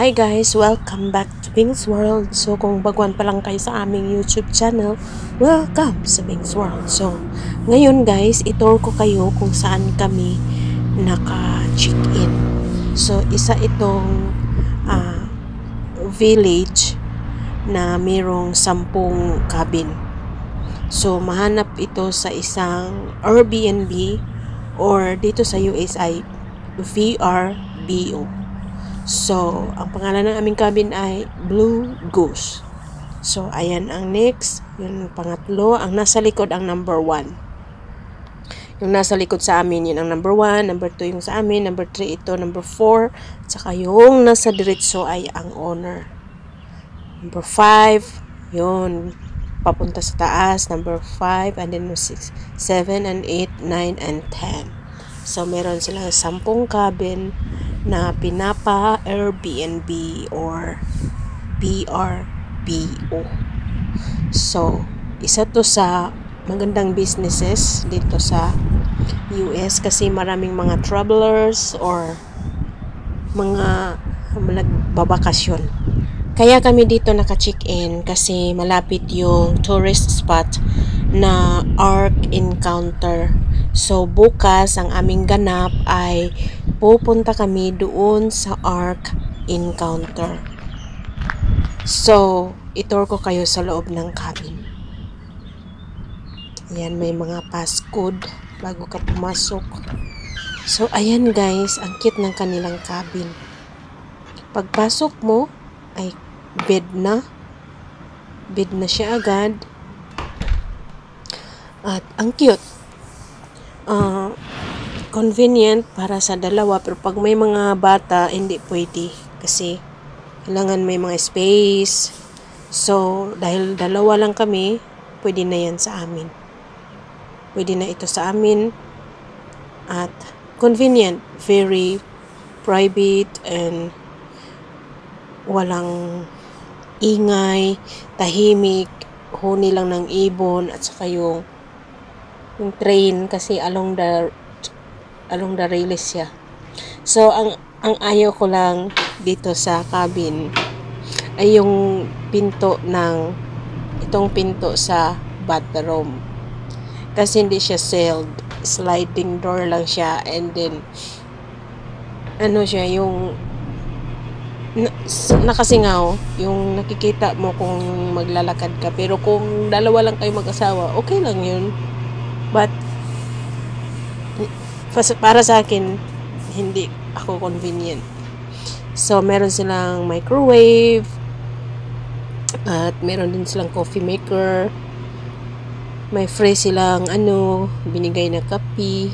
Hi guys! Welcome back to Bing's World. So kung baguhan pa lang kayo sa aming YouTube channel, welcome sa Bing's World. So ngayon guys, itur ko kayo kung saan kami naka-check-in. So isa itong village na mayroong 10 cabin. So mahanap ito sa isang Airbnb or dito sa US ay VRBO. So, ang pangalan ng aming cabin ay Blue Goose. So, ayan ang next. Yung pangatlo, ang nasa likod ang number 1. Yung nasa likod sa amin, yun ang number 1. Number 2 yung sa amin. Number 3 ito. Number 4. Tsaka yung nasa diretso ay ang owner. Number 5, yun. Papunta sa taas. Number 5. And then 6, 7, and 8, 9, and 10. So, meron silang 10 cabin na pinapa Airbnb or VRBO. So, isa to sa magandang businesses dito sa US kasi maraming mga travelers or mga nagbabakasyon. Kaya kami dito naka-check-in kasi malapit yung tourist spot na Ark Encounter. So, bukas ang aming ganap ay pupunta kami doon sa Ark Encounter. So, itur ko kayo sa loob ng cabin. Ayan, may mga passcode bago ka pumasok. So, ayan guys, ang cute ng kanilang cabin. Pagpasok mo, ay bed na. Bed na siya agad. At ang cute. Convenient para sa dalawa, pero pag may mga bata hindi pwede kasi kailangan may mga space. So dahil dalawa lang kami, pwede na yan sa amin, pwede na ito sa amin. At convenient, very private, and walang ingay, tahimik, huni lang ng ibon at saka yung train kasi along the rails siya. So ang ayaw ko lang dito sa cabin ay yung pinto itong pinto sa bathroom. Kasi hindi siya sealed, sliding door lang siya, and then siya yung nakasingaw, yung nakikita mo kung maglalakad ka. Pero kung dalawa lang kayo mag-asawa, okay lang yun. But para sa akin, hindi ako convenient. So, meron silang microwave at meron din silang coffee maker. May free silang binigay na kape,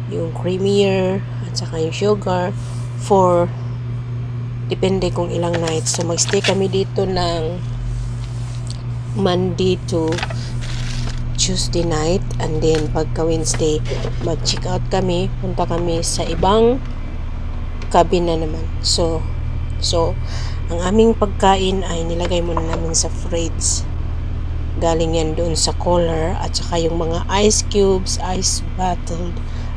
yung creamier at saka yung sugar for depende kung ilang nights. So, magstay kami dito ng Monday to Tuesday night, and then pagka Wednesday mag-check out kami, punta kami sa ibang cabin na naman. So ang aming pagkain ay nilagay muna namin sa fridge. Galing yan doon sa cooler, at saka yung mga ice cubes, ice bottle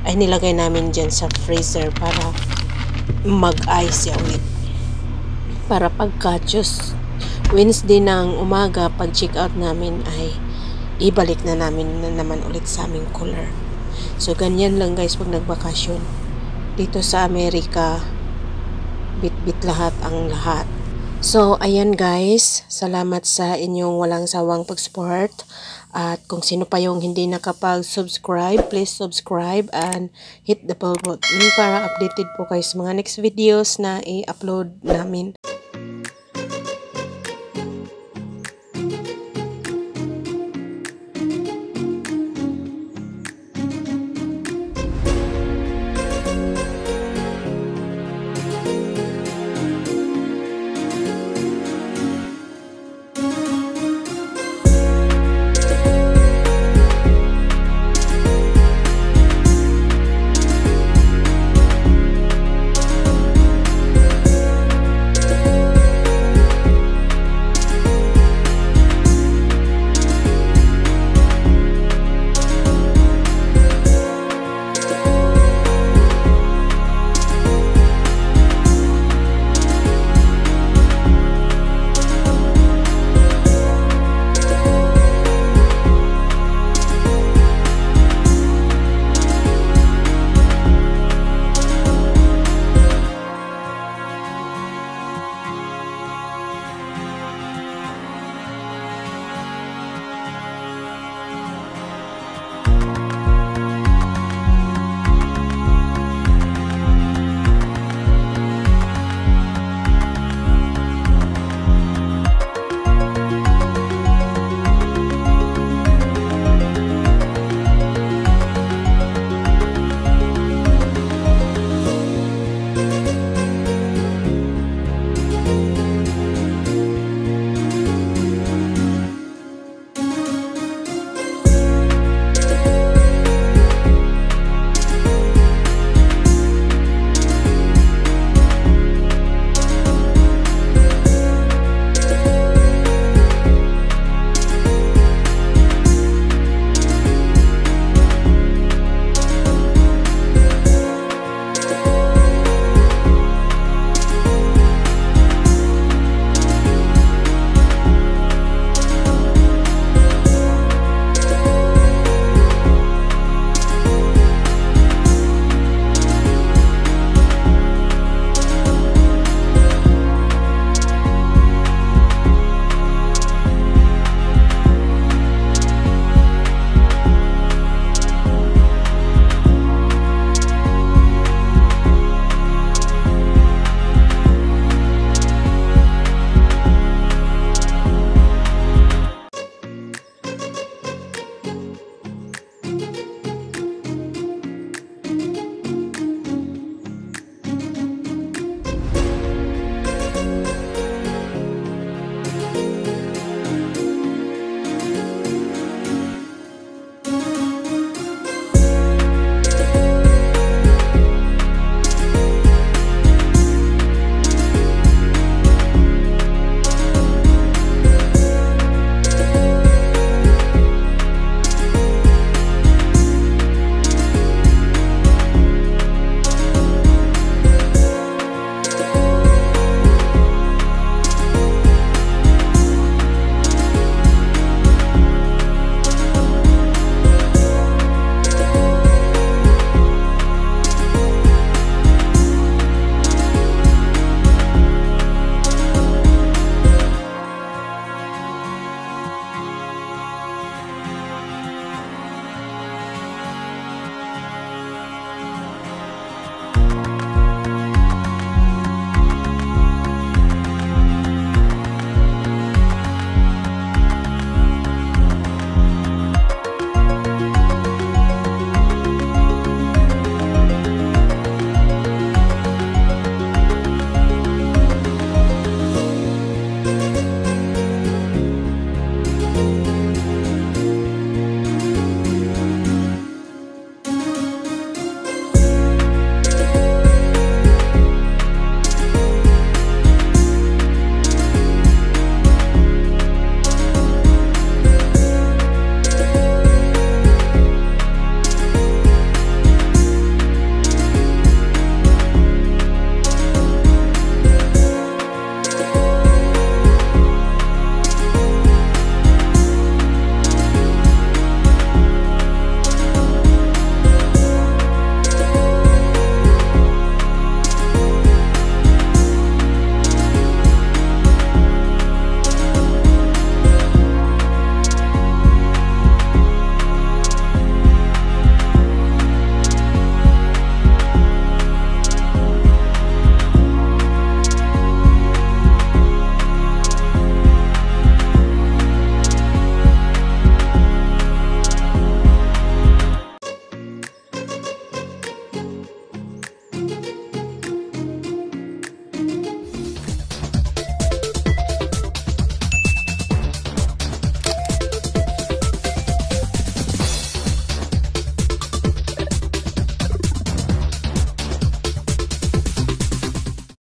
ay nilagay namin dyan sa freezer para mag-ice ulit. Para pagka Wednesday ng umaga, pag check out namin ay ibalik na namin naman ulit sa aming cooler. So, ganyan lang guys pag nagbakasyon. Dito sa Amerika, bit-bit lahat ang lahat. So, ayan guys. Salamat sa inyong walang sawang pag-support. At kung sino pa yung hindi nakapag-subscribe, please subscribe and hit the bell button para updated po kayo sa mga next videos na i-upload namin.